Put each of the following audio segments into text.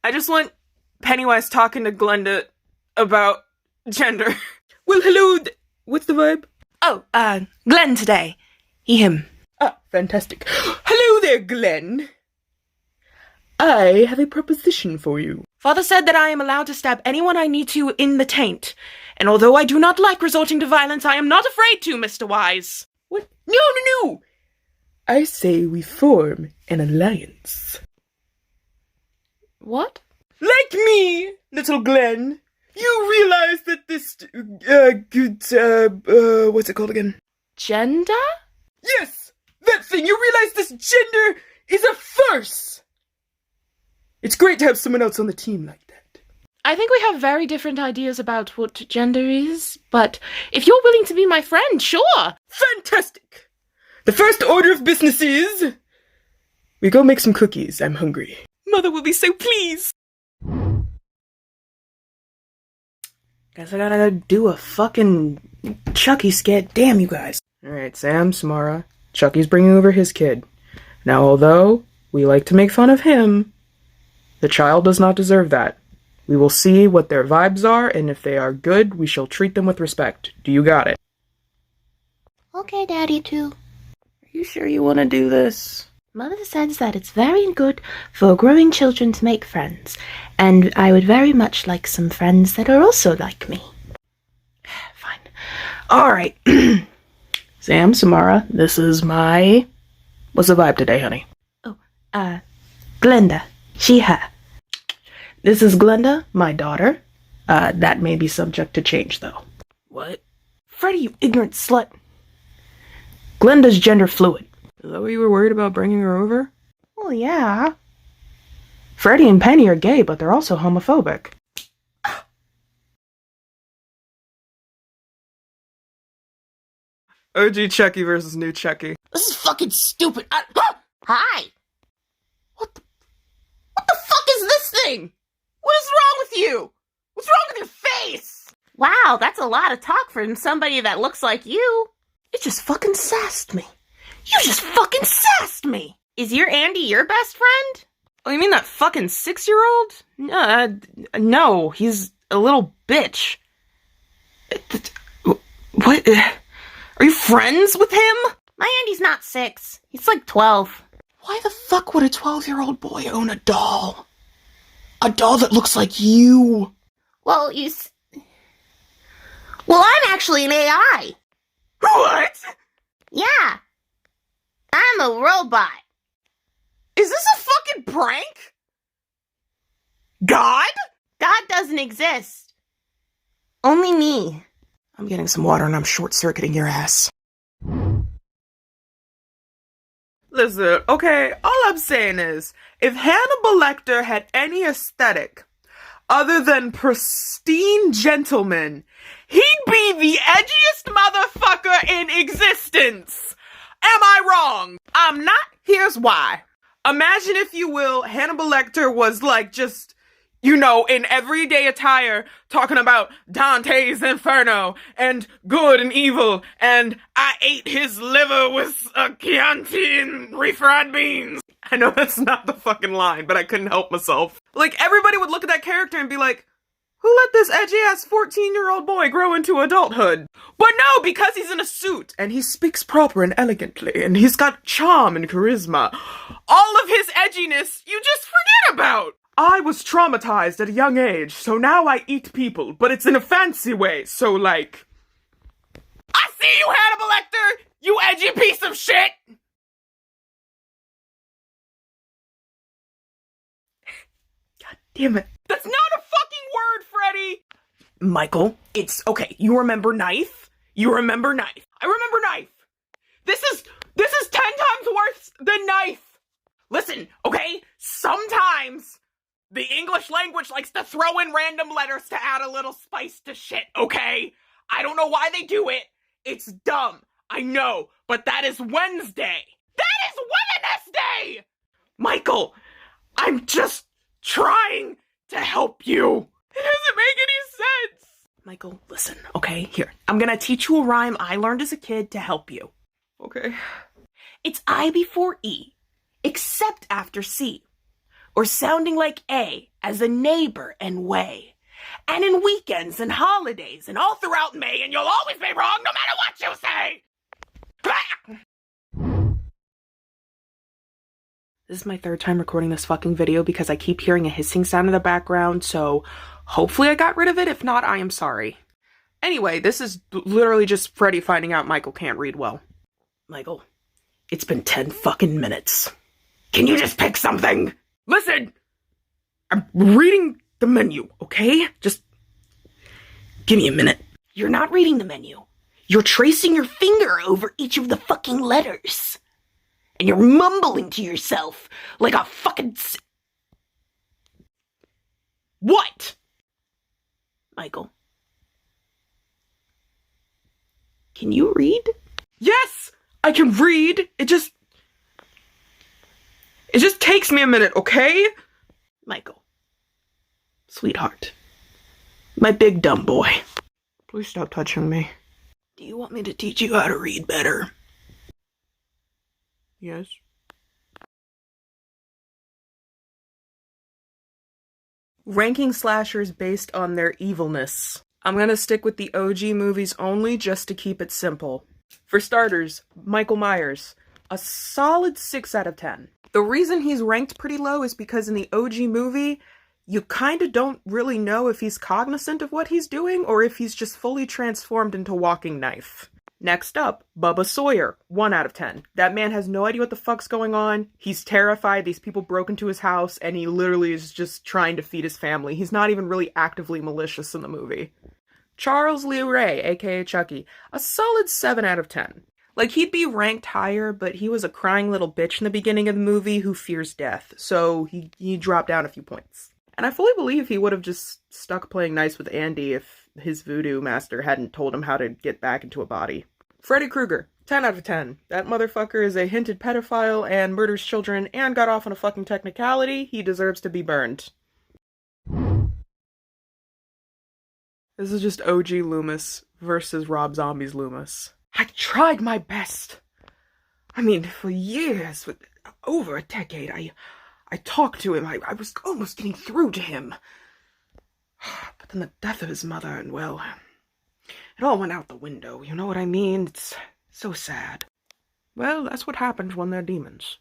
I just want Pennywise talking to Glenda about gender. Well, hello, what's the vibe? Oh, Glenn today. He, him. Ah, fantastic. Hello there, Glenn. I have a proposition for you. Father said that I am allowed to stab anyone I need to in the taint. And although I do not like resorting to violence, I am not afraid to, Mr. Wise. What? No! I say we form an alliance. What? Like me, little Glenn. You realize that this, what's it called again? Gender? Yes! That thing! You realize this gender is a farce! It's great to have someone else on the team like that. I think we have very different ideas about what gender is, but if you're willing to be my friend, sure! Fantastic! The first order of business is... we go make some cookies. I'm hungry. Mother will be so pleased! Guess I gotta do a fucking Chucky skit. Damn, you guys. Alright, Sam, Samara. Chucky's bringing over his kid. Now, although we like to make fun of him, the child does not deserve that. We will see what their vibes are, and if they are good, we shall treat them with respect. Do you got it? Okay, Daddy, too. Are you sure you want to do this? Mother says that it's very good for growing children to make friends, and I would very much like some friends that are also like me. Fine. Alright. Sam, Samara, this is my... what's the vibe today, honey? Oh, Glenda. She, her. This is Glenda, my daughter. That may be subject to change, though. What? Freddy, you ignorant slut. Glenda's gender fluid. Is that what you were worried about bringing her over? Oh, yeah. Freddy and Penny are gay, but they're also homophobic. OG Chucky versus new Chucky. This is fucking stupid. Hi. What the fuck is this thing? What is wrong with you? What's wrong with your face? Wow, that's a lot of talk from somebody that looks like you. It just fucking sassed me. You just fucking sassed me! Is your Andy your best friend? Oh, you mean that fucking 6-year-old? No, he's a little bitch. What? Are you friends with him? My Andy's not 6. He's like 12. Why the fuck would a 12-year-old boy own a doll? A doll that looks like you? Well, Well, I'm actually an AI. What? Yeah. I'm a robot. Is this a fucking prank? God? God doesn't exist. Only me. I'm getting some water and I'm short-circuiting your ass. Listen, okay, all I'm saying is, if Hannibal Lecter had any aesthetic other than pristine gentleman, he'd be the edgiest motherfucker in existence. Am I wrong? I'm not. Here's why. Imagine, if you will, Hannibal Lecter was like just, you know, in everyday attire, talking about Dante's Inferno, and good and evil, and I ate his liver with a Chianti and refried beans. I know that's not the fucking line, but I couldn't help myself. Like, everybody would look at that character and be like, who let this edgy-ass 14-year-old boy grow into adulthood? But no, because he's in a suit, and he speaks proper and elegantly, and he's got charm and charisma. All of his edginess, you just forget about! I was traumatized at a young age, so now I eat people, but it's in a fancy way, so like... I see you, Hannibal Lecter! You edgy piece of shit! God damn it. That's not a fucking word, Freddy! Michael, it's okay. You remember knife? You remember knife. I remember knife. This is 10 times worse than knife. Listen, okay? Sometimes the English language likes to throw in random letters to add a little spice to shit, okay? I don't know why they do it. It's dumb. I know, but that is Wednesday. That is Wednesday! Michael, I'm just trying to help you. It doesn't make any sense. Michael, listen, okay? Here, I'm gonna teach you a rhyme I learned as a kid to help you. Okay. It's I before E, except after C. or sounding like A as a neighbor and way. And in weekends and holidays and all throughout May, and you'll always be wrong no matter what you say! This is my third time recording this fucking video because I keep hearing a hissing sound in the background, so hopefully I got rid of it. If not, I am sorry. Anyway, this is literally just Freddy finding out Michael can't read well. Michael, it's been 10 fucking minutes. Can you just pick something? Listen! I'm reading the menu, okay? Just give me a minute. You're not reading the menu. You're tracing your finger over each of the fucking letters. And you're mumbling to yourself like a fucking... What? Michael. Can you read? Yes! I can read! It just takes me a minute, okay? Michael. Sweetheart. My big dumb boy. Please stop touching me. Do you want me to teach you how to read better? Yes. Ranking slashers based on their evilness. I'm gonna stick with the OG movies only just to keep it simple. For starters, Michael Myers. A solid 6 out of 10. The reason he's ranked pretty low is because in the OG movie, you kinda don't really know if he's cognizant of what he's doing or if he's just fully transformed into walking knife. Next up, Bubba Sawyer, 1 out of 10. That man has no idea what the fuck's going on. He's terrified. These people broke into his house and he literally is just trying to feed his family. He's not even really actively malicious in the movie. Charles Lee Ray, aka Chucky, a solid 7 out of 10. Like, he'd be ranked higher, but he was a crying little bitch in the beginning of the movie who fears death, so he dropped down a few points. And I fully believe he would have just stuck playing nice with Andy if his voodoo master hadn't told him how to get back into a body. Freddy Krueger, 10 out of 10. That motherfucker is a hinted pedophile and murders children and got off on a fucking technicality. He deserves to be burned. This is just OG Loomis versus Rob Zombie's Loomis. I tried my best. I mean, for years, over a decade, I talked to him. I was almost getting through to him. But then the death of his mother, and well, it all went out the window, you know what I mean? It's so sad. Well, that's what happens when they're demons.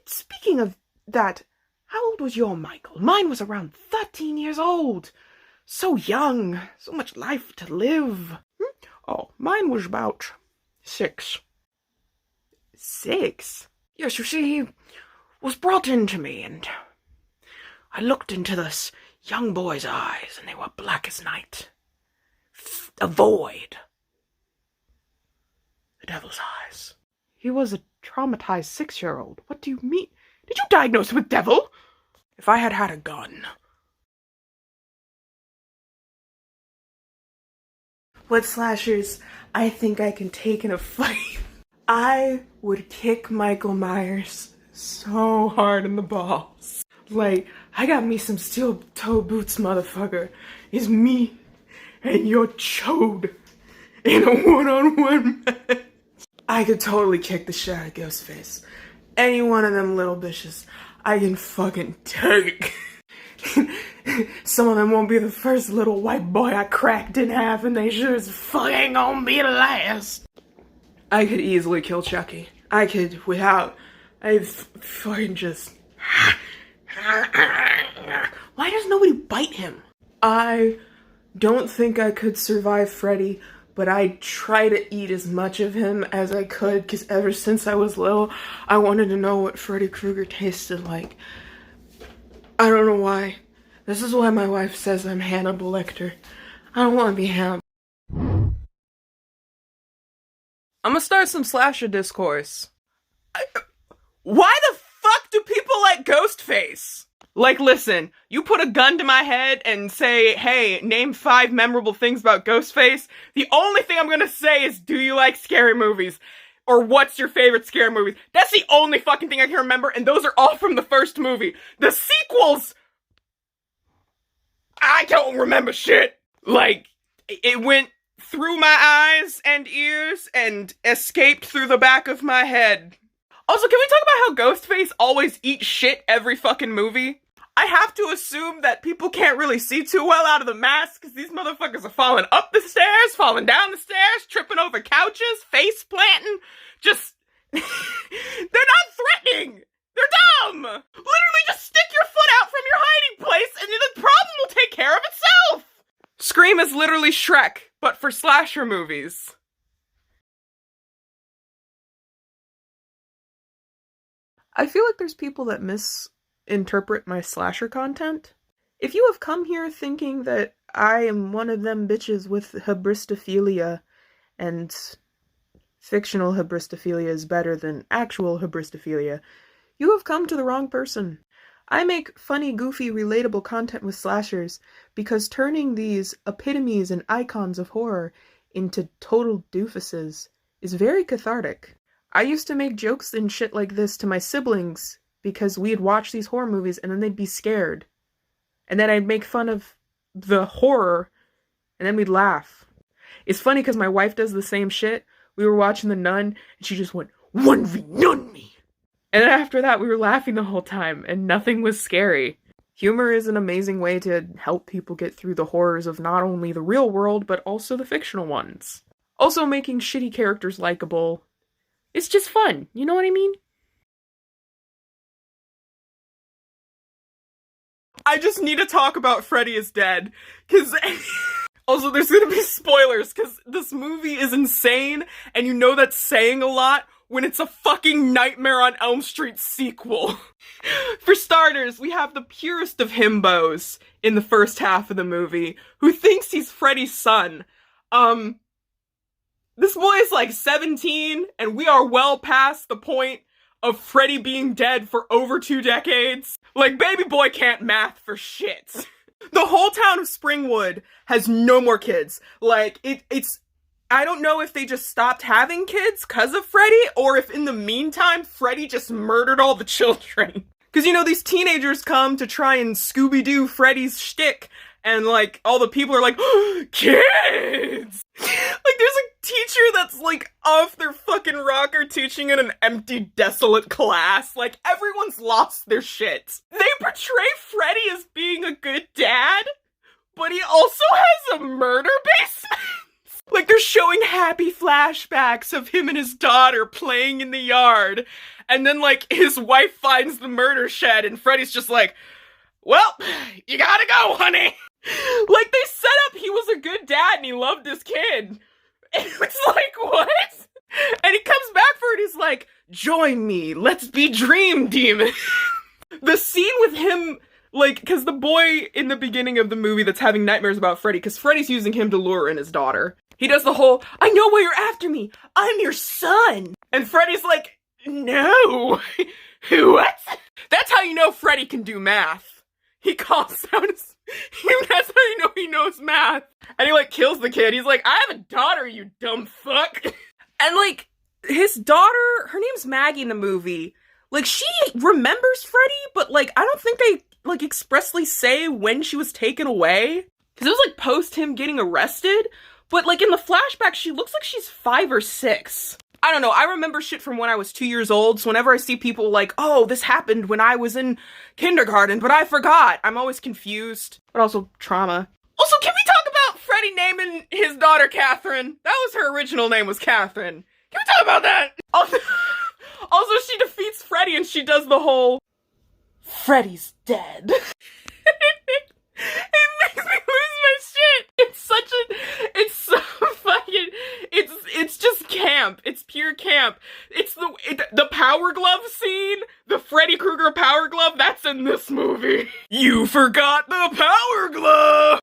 Speaking of that, how old was your Michael? Mine was around 13 years old. So young. So much life to live. Oh, mine was about 6. 6? Yes, you see, he was brought into me, and I looked into this young boy's eyes, and they were black as night. A void. The devil's eyes. He was a traumatized 6-year-old. What do you mean? Did you diagnose him with devil? If I had had a gun. What slashers I think I can take in a fight? I would kick Michael Myers so hard in the balls. Like, I got me some steel-toe boots, motherfucker. It's me and your chode in a one-on-one match. I could totally kick the shit out of Ghostface. Any one of them little bitches, I can fucking take. Some of them won't be the first little white boy I cracked in half, and they sure as fuck ain't gonna be the last. I could easily kill Chucky. I could, without, I'd fucking just... Why does nobody bite him? I don't think I could survive Freddy, but I'd try to eat as much of him as I could, because ever since I was little, I wanted to know what Freddy Krueger tasted like. I don't know why. This is why my wife says I'm Hannibal Lecter. I don't want to be Hannibal. I'm gonna start some slasher discourse. Why the fuck do people like Ghostface? Like, listen, you put a gun to my head and say, hey, name 5 memorable things about Ghostface. The only thing I'm gonna say is, do you like scary movies? Or what's your favorite scary movie? That's the only fucking thing I can remember, and those are all from the first movie. The sequels, I don't remember shit. Like, it went through my eyes and ears and escaped through the back of my head. Also, can we talk about how Ghostface always eats shit every fucking movie? I have to assume that people can't really see too well out of the mask because these motherfuckers are falling up the stairs, falling down the stairs, tripping over couches, face planting. Just... They're not threatening! They're dumb! Literally just stick your foot out from your hiding place and the problem will take care of itself! Scream is literally Shrek, but for slasher movies. I feel like there's people that misinterpret my slasher content. If you have come here thinking that I am one of them bitches with hybristophilia, and fictional hybristophilia is better than actual hybristophilia, you have come to the wrong person. I make funny, goofy, relatable content with slashers because turning these epitomes and icons of horror into total doofuses is very cathartic. I used to make jokes and shit like this to my siblings because we'd watch these horror movies and then they'd be scared. And then I'd make fun of the horror and then we'd laugh. It's funny because my wife does the same shit. We were watching The Nun and she just went, 1v nun me! And then after that we were laughing the whole time and nothing was scary. Humor is an amazing way to help people get through the horrors of not only the real world but also the fictional ones. Also making shitty characters likable. It's just fun, you know what I mean? I just need to talk about Freddy is Dead, because also there's gonna be spoilers, because this movie is insane, and you know that's saying a lot when it's a fucking Nightmare on Elm Street sequel. For starters, we have the purest of himbos in the first half of the movie, who thinks he's Freddy's son. This boy is like 17, and we are well past the point of Freddy being dead for over 2 decades. Like, baby boy can't math for shit. The whole town of Springwood has no more kids. Like, it's... I don't know if they just stopped having kids because of Freddy, or if in the meantime, Freddy just murdered all the children. Because, you know, these teenagers come to try and Scooby-Doo Freddy's shtick, and, like, all the people are like, oh, kids! Like, there's a teacher that's, like, off their fucking rocker teaching in an empty, desolate class. Like, everyone's lost their shit. They portray Freddy as being a good dad, but he also has a murder basement. Like, they're showing happy flashbacks of him and his daughter playing in the yard, and then, like, his wife finds the murder shed, and Freddy's just like, well, you gotta go, honey. Like, they set up he was a good dad and he loved his kid. And it's like, what? And he comes back for it, he's like, join me, let's be dream demons. The scene with him, like, because the boy in the beginning of the movie that's having nightmares about Freddy, because Freddy's using him to lure in his daughter. He does the whole, I know why you're after me, I'm your son. And Freddy's like, no. What? That's how you know Freddy can do math. He calls out his... That's how you know he knows math. And he, like, kills the kid. He's like, I have a daughter, you dumb fuck. And, like, his daughter, her name's Maggie in the movie. Like, she remembers Freddy, but, like, I don't think they, like, expressly say when she was taken away. Because it was, like, post him getting arrested. But, like, in the flashback, she looks like she's 5 or 6. I don't know, I remember shit from when I was 2 years old, so whenever I see people like, oh, this happened when I was in kindergarten, but I forgot, I'm always confused. But also, trauma. Also, can we talk about Freddy naming his daughter Catherine? That was her original name, was Catherine. Can we talk about that? Also, she defeats Freddy and she does the whole, Freddy's dead. It makes me lose my shit. It's so fucking, it's just camp. It's pure camp. It's the power glove scene, the Freddy Krueger power glove, that's in this movie. You forgot the power glove.